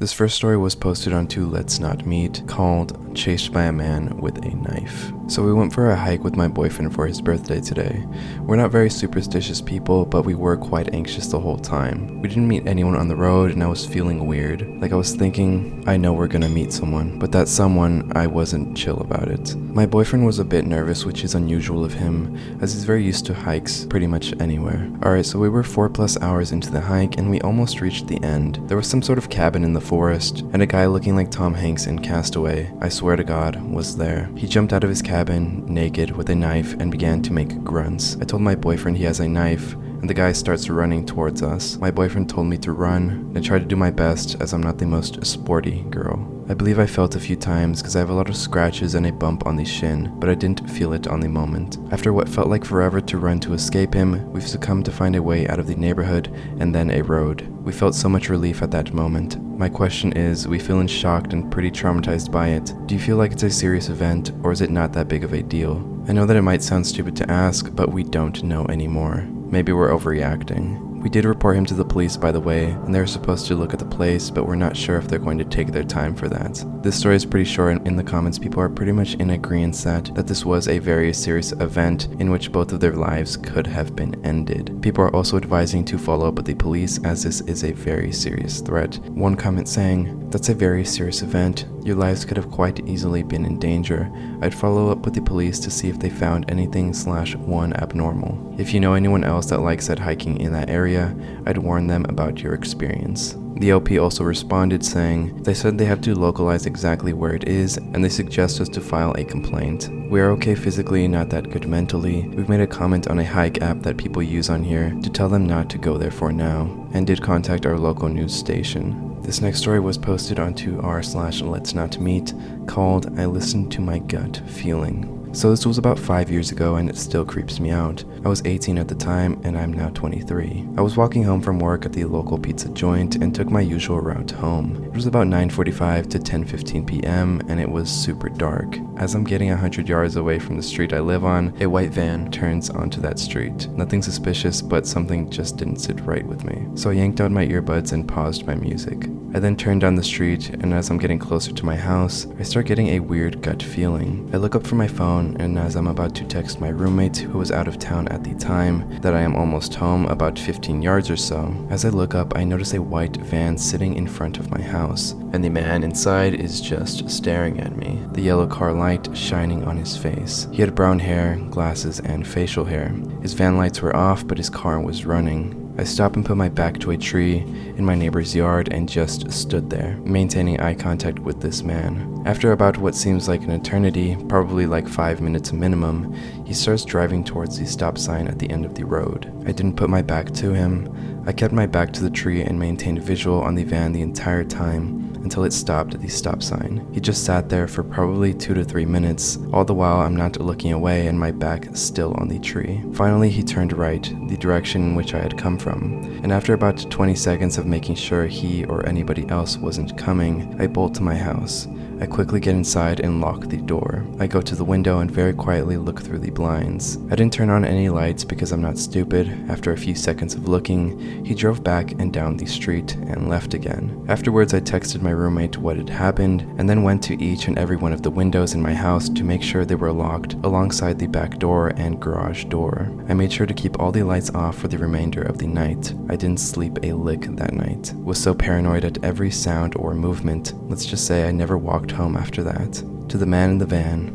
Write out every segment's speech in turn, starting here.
This first story was posted onto Let's Not Meet, called Chased by a Man with a Knife. So we went for a hike with my boyfriend for his birthday today. We're not very superstitious people, but we were quite anxious the whole time. We didn't meet anyone on the road and I was feeling weird. Like I was thinking, I know we're gonna meet someone, but that someone, I wasn't chill about it. My boyfriend was a bit nervous, which is unusual of him, as he's very used to hikes pretty much anywhere. Alright, so we were 4+ hours into the hike and we almost reached the end. There was some sort of cabin in the forest, and a guy looking like Tom Hanks in Castaway, I swear to God, was there. He jumped out of his cabin, naked, with a knife, and began to make grunts. I told my boyfriend he has a knife, and the guy starts running towards us. My boyfriend told me to run, and I tried to do my best as I'm not the most sporty girl. I believe I felt a few times because I have a lot of scratches and a bump on the shin, but I didn't feel it on the moment. After what felt like forever to run to escape him, we've succumbed to find a way out of the neighborhood and then a road. We felt so much relief at that moment. My question is, we feeling shocked and pretty traumatized by it. Do you feel like it's a serious event, or is it not that big of a deal? I know that it might sound stupid to ask, but we don't know anymore. Maybe we're overreacting. We did report him to the police, by the way, and they're supposed to look at the place, but we're not sure if they're going to take their time for that. This story is pretty short, and in the comments people are pretty much in agreement that this was a very serious event in which both of their lives could have been ended. People are also advising to follow up with the police as this is a very serious threat. One comment saying, "That's a very serious event. Your lives could have quite easily been in danger. I'd follow up with the police to see if they found anything/one abnormal. If you know anyone else that likes that hiking in that area, I'd warn them about your experience." The LP also responded saying, "They said they have to localize exactly where it is, and they suggest us to file a complaint. We are okay physically, not that good mentally. We've made a comment on a hike app that people use on here to tell them not to go there for now, and did contact our local news station." This next story was posted onto r/Let's Not Meet, called I Listened to My Gut Feeling. So this was about 5 years ago and it still creeps me out. I was 18 at the time and I'm now 23. I was walking home from work at the local pizza joint and took my usual route home. It was about 9:45 to 10:15 p.m. and it was super dark. As I'm getting 100 yards away from the street I live on, a white van turns onto that street. Nothing suspicious, but something just didn't sit right with me. So I yanked out my earbuds and paused my music. I then turned down the street, and as I'm getting closer to my house, I start getting a weird gut feeling. I look up from my phone, and as I'm about to text my roommate, who was out of town at the time, that I am almost home, about 15 yards or so, as I look up, I notice a white van sitting in front of my house, and the man inside is just staring at me, the yellow car light shining on his face. He had brown hair, glasses, and facial hair. His van lights were off, but his car was running. I stopped and put my back to a tree in my neighbor's yard and just stood there, maintaining eye contact with this man. After about what seems like an eternity, probably like 5 minutes minimum, he starts driving towards the stop sign at the end of the road. I didn't put my back to him. I kept my back to the tree and maintained visual on the van the entire time until it stopped at the stop sign. He just sat there for probably 2 to 3 minutes, all the while I'm not looking away and my back still on the tree. Finally, he turned right, the direction in which I had come from, and after about 20 seconds of making sure he or anybody else wasn't coming, I bolt to my house. I quickly get inside and lock the door. I go to the window and very quietly look through the blinds. I didn't turn on any lights because I'm not stupid. After a few seconds of looking, he drove back and down the street and left again. Afterwards, I texted my roommate what had happened and then went to each and every one of the windows in my house to make sure they were locked alongside the back door and garage door. I made sure to keep all the lights off for the remainder of the night. I didn't sleep a lick that night. Was so paranoid at every sound or movement. Let's just say I never walked home after that. To the man in the van,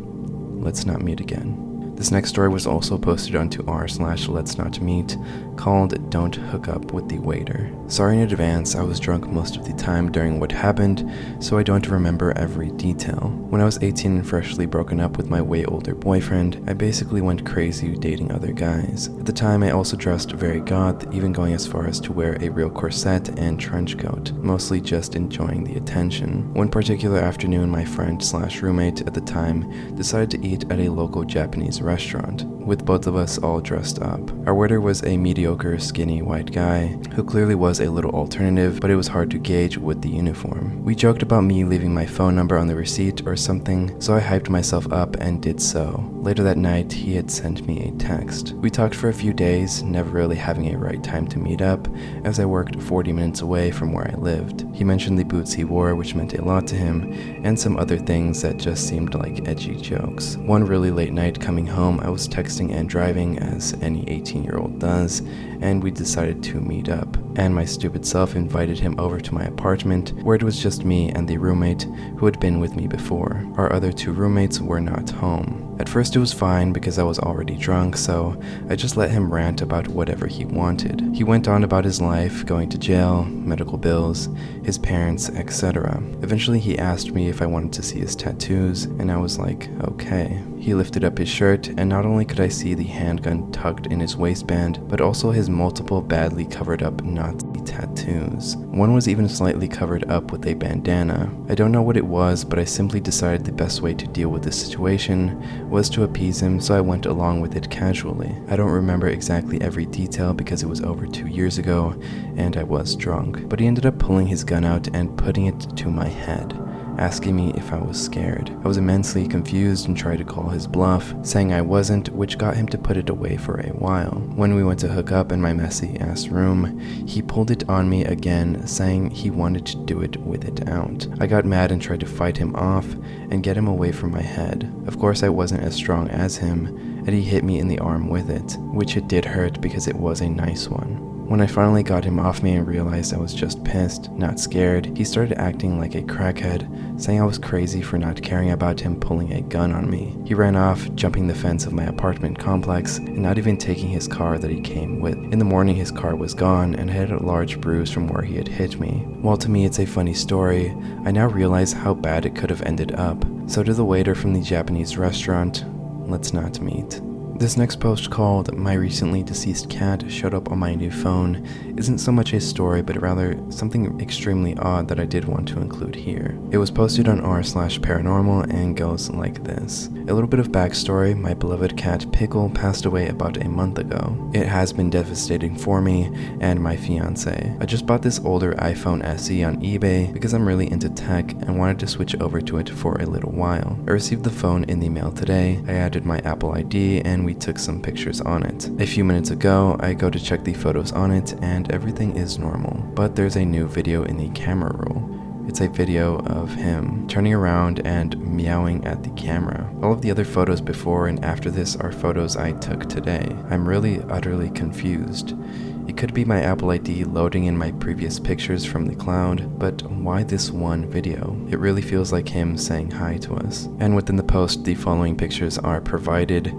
let's not meet again. This next story was also posted onto r/Let's Not Meet, called Don't Hook Up with the Waiter. Sorry in advance, I was drunk most of the time during what happened, so I don't remember every detail. When I was 18 and freshly broken up with my way older boyfriend, I basically went crazy dating other guys. At the time, I also dressed very goth, even going as far as to wear a real corset and trench coat, mostly just enjoying the attention. One particular afternoon, my friend/roommate at the time decided to eat at a local Japanese restaurant, with both of us all dressed up. Our waiter was a mediocre, skinny white guy, who clearly was a little alternative, but it was hard to gauge with the uniform. We joked about me leaving my phone number on the receipt or something, so I hyped myself up and did so. Later that night, he had sent me a text. We talked for a few days, never really having a right time to meet up, as I worked 40 minutes away from where I lived. He mentioned the boots he wore, which meant a lot to him, and some other things that just seemed like edgy jokes. One really late night coming home, I was texting and driving, as any 18-year-old does, and we decided to meet up. And my stupid self invited him over to my apartment, where it was just me and the roommate who had been with me before. Our other two roommates were not home. At first it was fine because I was already drunk, so I just let him rant about whatever he wanted. He went on about his life, going to jail, medical bills, his parents, etc. Eventually he asked me if I wanted to see his tattoos, and I was like, okay. He lifted up his shirt, and not only could I see the handgun tucked in his waistband, but also his multiple badly covered up Nazi tattoos. One was even slightly covered up with a bandana. I don't know what it was, but I simply decided the best way to deal with this situation was to appease him, so I went along with it casually. I don't remember exactly every detail because it was over 2 years ago, and I was drunk. But he ended up pulling his gun out and putting it to my head, asking me if I was scared. I was immensely confused and tried to call his bluff, saying I wasn't, which got him to put it away for a while. When we went to hook up in my messy ass room, he pulled it on me again, saying he wanted to do it with it out. I got mad and tried to fight him off and get him away from my head. Of course I wasn't as strong as him, and he hit me in the arm with it, which it did hurt because it was a nice one. When I finally got him off me and realized I was just pissed, not scared, he started acting like a crackhead, saying I was crazy for not caring about him pulling a gun on me. He ran off, jumping the fence of my apartment complex, and not even taking his car that he came with. In the morning his car was gone and had a large bruise from where he had hit me. While to me it's a funny story, I now realize how bad it could have ended up. So to the waiter from the Japanese restaurant, let's not meet. This next post, called "My Recently Deceased Cat Showed Up on My New Phone," isn't so much a story, but rather something extremely odd that I did want to include here. It was posted on r/paranormal and goes like this. A little bit of backstory: my beloved cat Pickle passed away about a month ago. It has been devastating for me and my fiance. I just bought this older iPhone SE on eBay because I'm really into tech and wanted to switch over to it for a little while. I received the phone in the mail today. I added my Apple ID and we took some pictures on it. A few minutes ago, I go to check the photos on it and everything is normal, but there's a new video in the camera roll. It's a video of him turning around and meowing at the camera. All of the other photos before and after this are photos I took today. I'm really utterly confused. It could be my Apple ID loading in my previous pictures from the cloud, but why this one video? It really feels like him saying hi to us. And within the post, the following pictures are provided,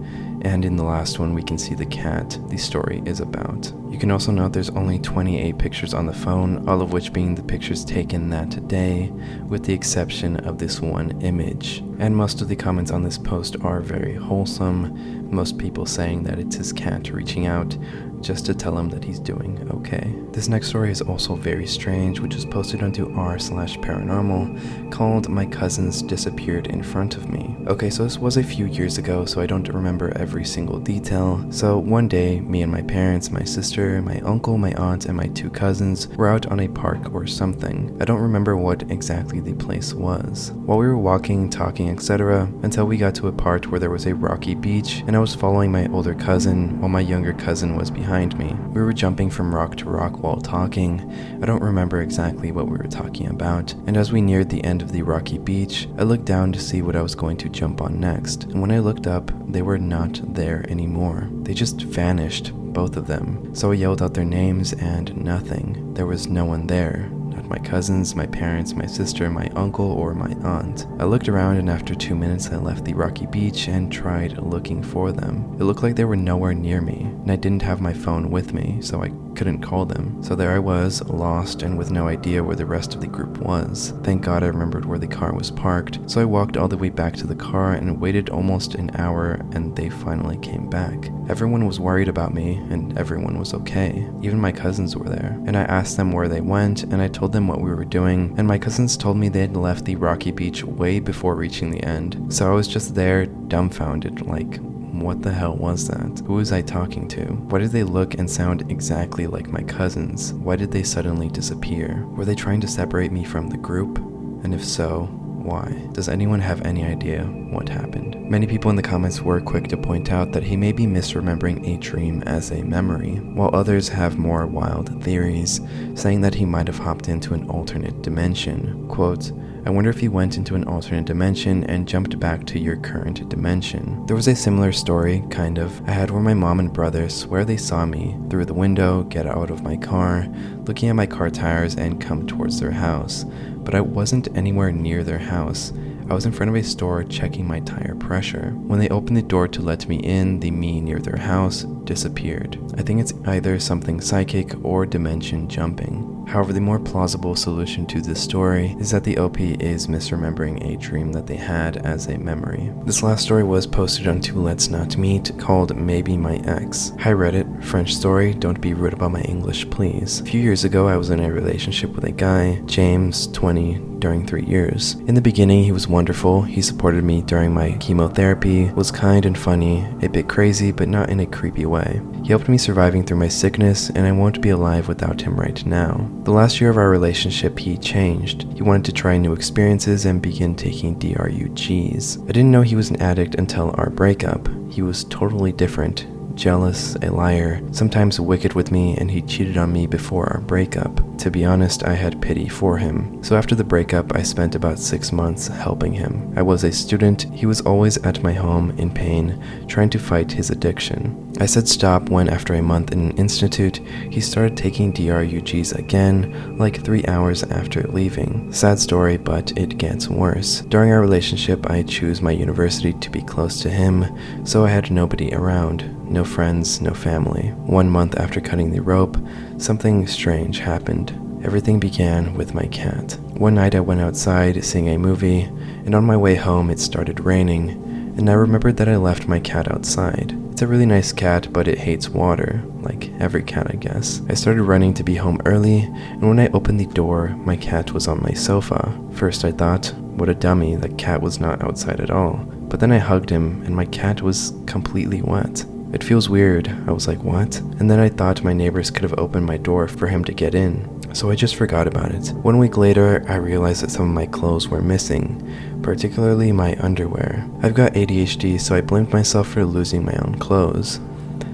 and in the last one we can see the cat the story is about. You can also note there's only 28 pictures on the phone, all of which being the pictures taken that day, with the exception of this one image. And most of the comments on this post are very wholesome, most people saying that it's his cat reaching out just to tell him that he's doing okay. This next story is also very strange, which was posted onto r/paranormal, called "My Cousins Disappeared in Front of Me." Okay, so this was a few years ago, so I don't remember every single detail. So one day, me and my parents, my sister, my uncle, my aunt, and my 2 cousins were out on a park or something. I don't remember what exactly the place was. While we were walking, talking, etc., until we got to a part where there was a rocky beach, and I was following my older cousin while my younger cousin was behind me. We were jumping from rock to rock while talking. I don't remember exactly what we were talking about, and as we neared the end of the rocky beach, I looked down to see what I was going to jump on next, and when I looked up, they were not there anymore. They just vanished, both of them. So I yelled out their names and nothing. There was no one there. My cousins, my parents, my sister, my uncle, or my aunt. I looked around and after 2 minutes I left the rocky beach and tried looking for them. It looked like they were nowhere near me, and I didn't have my phone with me, so I couldn't call them. So there I was, lost and with no idea where the rest of the group was. Thank God I remembered where the car was parked, so I walked all the way back to the car and waited almost an hour and they finally came back. Everyone was worried about me and everyone was okay. Even my cousins were there, and I asked them where they went and I told them what we were doing, and my cousins told me they had left the rocky beach way before reaching the end. So I was just there, dumbfounded, like, what the hell was that? Who was I talking to? Why did they look and sound exactly like my cousins? Why did they suddenly disappear? Were they trying to separate me from the group? And if so, why? Does anyone have any idea what happened? Many people in the comments were quick to point out that he may be misremembering a dream as a memory, while others have more wild theories, saying that he might have hopped into an alternate dimension. Quote, I wonder if he went into an alternate dimension and jumped back to your current dimension. There was a similar story, kind of, I had where my mom and brother swear they saw me through the window, get out of my car, looking at my car tires and come towards their house. But I wasn't anywhere near their house. I was in front of a store checking my tire pressure. When they opened the door to let me in, the me near their house disappeared. I think it's either something psychic or dimension jumping. However, the more plausible solution to this story is that the OP is misremembering a dream that they had as a memory. This last story was posted on Let's Not Meet called Maybe My Ex. Hi Reddit, French story, don't be rude about my English please. A few years ago I was in a relationship with a guy, James, 20, during 3 years. In the beginning he was wonderful, he supported me during my chemotherapy, was kind and funny, a bit crazy but not in a creepy way. He helped me surviving through my sickness and I won't be alive without him right now. The last year of our relationship he changed. He wanted to try new experiences and begin taking DRUGs. I didn't know he was an addict until our breakup. He was totally different. Jealous, a liar, sometimes wicked with me, and he cheated on me before our breakup. To be honest, I had pity for him. So after the breakup, I spent about 6 months helping him. I was a student, he was always at my home in pain, trying to fight his addiction. I said stop when after a month in an institute, he started taking DRUGs again, like 3 hours after leaving. Sad story, but it gets worse. During our relationship, I chose my university to be close to him, so I had nobody around. No friends, no family. 1 month after cutting the rope, something strange happened. Everything began with my cat. One night I went outside seeing a movie, and on my way home it started raining, and I remembered that I left my cat outside. It's a really nice cat, but it hates water, like every cat I guess. I started running to be home early, and when I opened the door, my cat was on my sofa. First I thought, what a dummy, the cat was not outside at all. But then I hugged him, and my cat was completely wet. It feels weird, I was like, what? And then I thought my neighbors could have opened my door for him to get in, so I just forgot about it. 1 week later, I realized that some of my clothes were missing, particularly my underwear. I've got ADHD, so I blamed myself for losing my own clothes.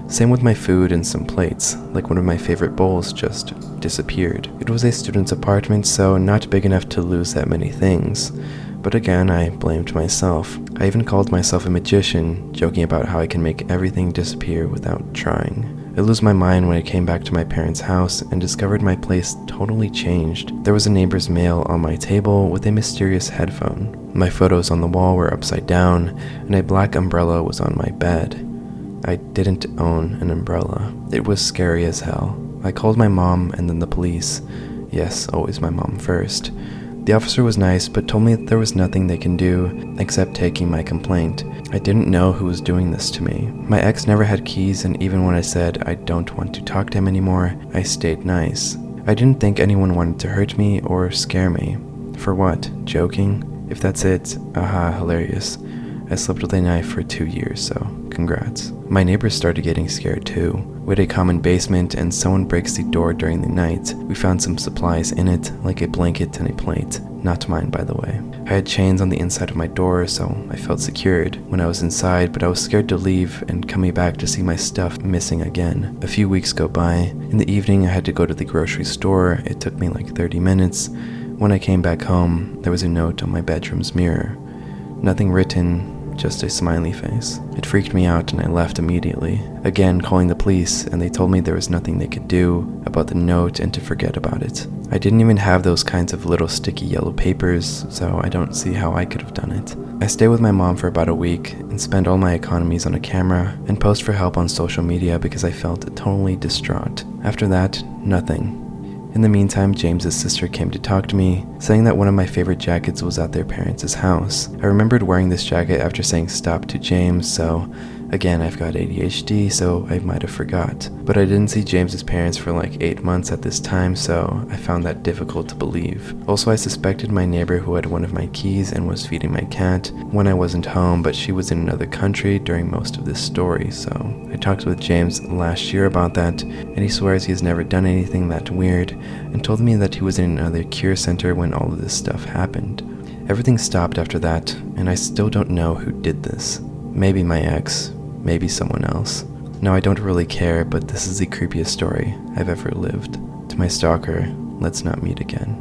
Same with my food and some plates, like one of my favorite bowls just disappeared. It was a student's apartment, so not big enough to lose that many things. But again, I blamed myself. I even called myself a magician, joking about how I can make everything disappear without trying. I lose my mind when I came back to my parents' house and discovered my place totally changed. There was a neighbor's mail on my table with a mysterious headphone. My photos on the wall were upside down, and a black umbrella was on my bed. I didn't own an umbrella. It was scary as hell. I called my mom and then the police. Yes, always my mom first. The officer was nice, but told me that there was nothing they can do except taking my complaint. I didn't know who was doing this to me. My ex never had keys, and even when I said I don't want to talk to him anymore, I stayed nice. I didn't think anyone wanted to hurt me or scare me. For what? Joking? If that's it, aha, hilarious. I slept with a knife for 2 years, so congrats. My neighbors started getting scared too. We had a common basement and someone breaks the door during the night. We found some supplies in it, like a blanket and a plate. Not mine, by the way. I had chains on the inside of my door, so I felt secured when I was inside, but I was scared to leave and coming back to see my stuff missing again. A few weeks go by. In the evening, I had to go to the grocery store. It took me like 30 minutes. When I came back home, there was a note on my bedroom's mirror. Nothing written, just a smiley face. It freaked me out and I left immediately. Again, calling the police, and they told me there was nothing they could do about the note and to forget about it. I didn't even have those kinds of little sticky yellow papers, so I don't see how I could have done it. I stayed with my mom for about a week and spent all my economies on a camera and post for help on social media because I felt totally distraught. After that, nothing. In the meantime, James's sister came to talk to me, saying that one of my favorite jackets was at their parents' house. I remembered wearing this jacket after saying stop to James, so again, I've got ADHD, so I might have forgot. But I didn't see James's parents for like 8 months at this time, so I found that difficult to believe. Also, I suspected my neighbor who had one of my keys and was feeding my cat when I wasn't home, but she was in another country during most of this story, so I talked with James last year about that, and he swears he has never done anything that weird, and told me that he was in another cure center when all of this stuff happened. Everything stopped after that, and I still don't know who did this. Maybe my ex, maybe someone else. Now I don't really care, but this is the creepiest story I've ever lived. To my stalker, let's not meet again.